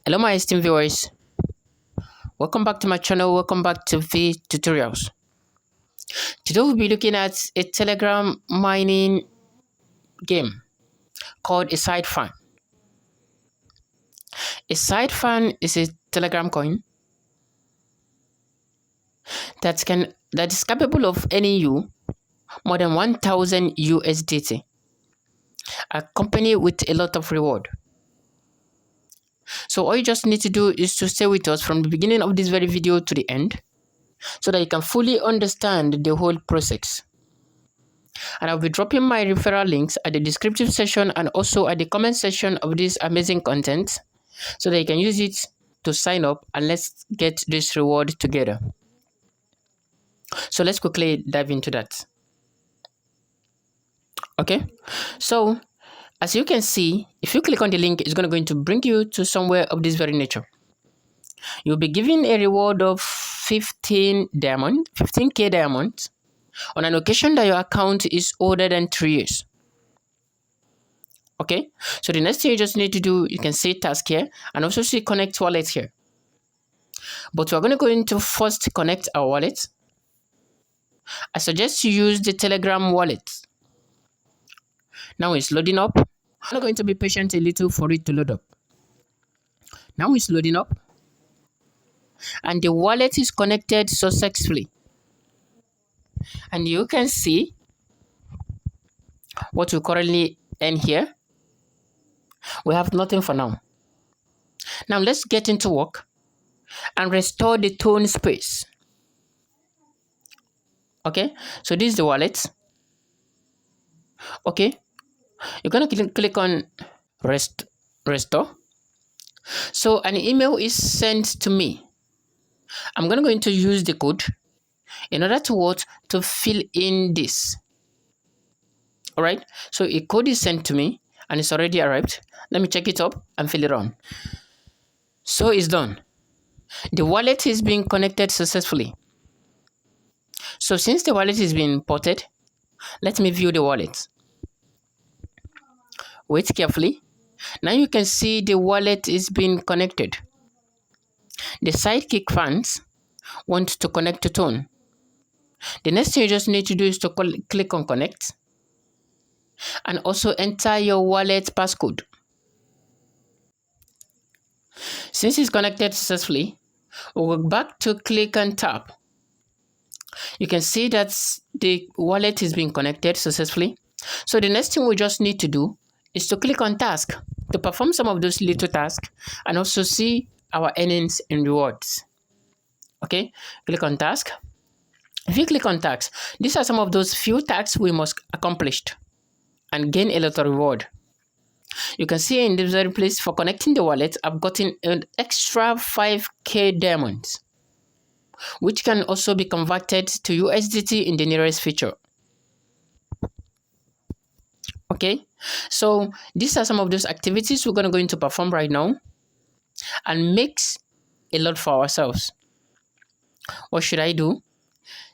Hello my esteemed viewers, welcome back to my channel, welcome back to V Tutorials. Today we'll be looking at a Telegram mining game called a side fan. A side fan is a Telegram coin that is capable of earning you more than 1000 USDT, accompanied with a lot of reward. So all you just need to do is to stay with us from the beginning of this very video to the end, so that you can fully understand the whole process. And I'll be dropping my referral links at the descriptive section and also at the comment section of this amazing content, so that you can use it to sign up and let's get this reward together. So let's quickly dive into that. Okay, so as you can see, if you click on the link, it's going to bring you to somewhere of this very nature. You'll be given a reward of 15K diamonds on an occasion that your account is older than 3 years. Okay, so the next thing you just need to do, you can see task here and also see connect wallet here. But we're going to first connect our wallet. I suggest you use the Telegram wallet. Now it's loading up. I'm going to be patient a little for it to load up. Now it's loading up. And the wallet is connected successfully. And you can see what we currently earn here. We have nothing for now. Now let's get into work and restore the tone space. Okay, so this is the wallet. Okay, you're gonna click on restore. So an email is sent to me. I'm going to use the code in order to fill in this. All right, so a code is sent to me and it's already arrived. Let me check it up and fill it on. So it's done. The wallet is being connected successfully. So since the wallet is being ported, let me view the wallet. Wait carefully. Now you can see the wallet is being connected. The Sidekick fans want to connect to Tone. The next thing you just need to do is to click on connect and also enter your wallet passcode. Since it's connected successfully, we'll go back to click and tap. You can see that the wallet is being connected successfully. So the next thing we just need to do is to click on task to perform some of those little tasks and also see our earnings and rewards. Okay, click on task. If you click on tasks, these are some of those few tasks we must accomplish and gain a lot of reward. You can see in this very place, for connecting the wallet, I've gotten an extra 5K diamonds, which can also be converted to USDT in the nearest future. Okay, so these are some of those activities we're going to go into perform right now and makes a lot for ourselves. What should I do?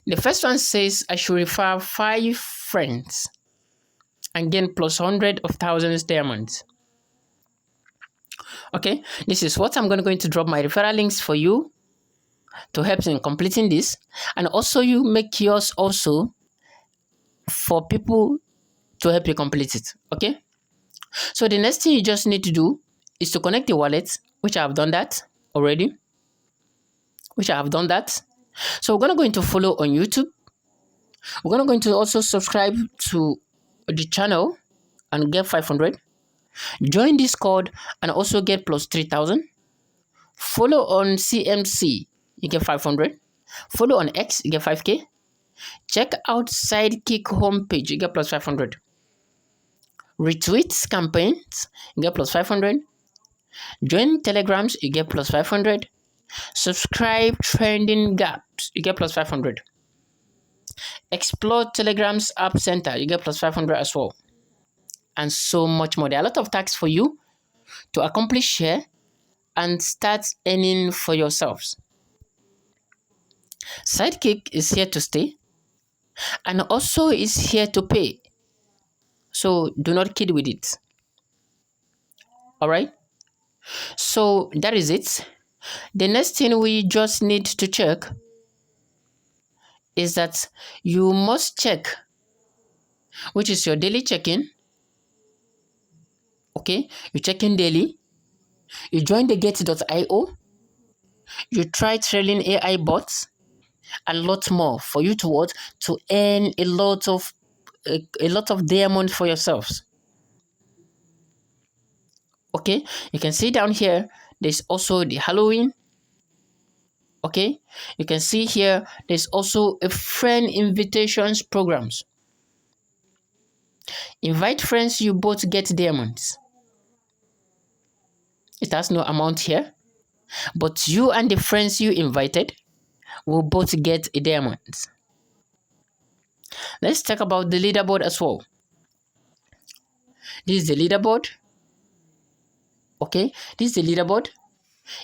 The first one says I should refer 5 friends and gain plus 100 of thousands diamonds. Okay, this is what I'm going to drop my referral links for you to help in completing this, and also you make yours also for people to help you complete it. Okay, so the next thing you just need to do is to connect the wallet, which I have done that already. So we're going to go into follow on YouTube. We're going to also subscribe to the channel and get 500. Join Discord and also get plus 3000. Follow on CMC, you get 500. Follow on X, you get 5K. Check out Sidekick homepage, you get plus 500. Retweet campaigns, you get plus 500. Join Telegrams, you get plus 500. Subscribe trending gaps, you get plus 500. Explore Telegram's app center, you get plus 500 as well. And so much more. There are a lot of tasks for you to accomplish here and start earning for yourselves. Sidekick is here to stay and also is here to pay. So do not kid with it. All right. So that is it. The next thing we just need to check is that you must check, which is your daily check-in. Okay, you check in daily, you join the get.io, you try trailing AI bots, a lot more for you to what? To earn a lot of diamonds for yourselves. Okay, you can see down here there's also the Halloween. Okay, you can see here there's also a friend invitations programs. Invite friends, you both get diamonds. It has no amount here, but you and the friends you invited will both get a diamond. Let's talk about the leaderboard as well. This is the leaderboard. Okay, this is the leaderboard.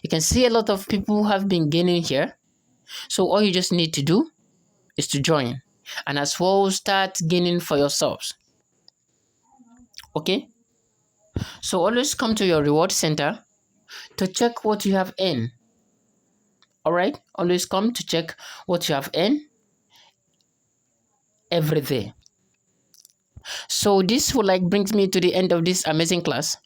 You can see a lot of people have been gaining here. So all you just need to do is to join and as well start gaining for yourselves. Okay, so always come to your reward center to check what you have earned. All right, always come to check what you have earned every day. So this will brings me to the end of this amazing class.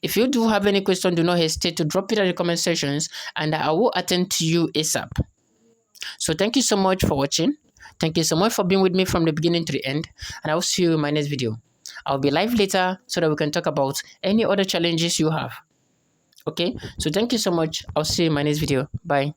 If you do have any question, do not hesitate to drop it in the comment sections and I will attend to you ASAP. So thank you so much for watching. Thank you so much for being with me from the beginning to the end, and I will see you in my next video. I'll be live later so that we can talk about any other challenges you have. Okay, so thank you so much. I'll see you in my next video. Bye.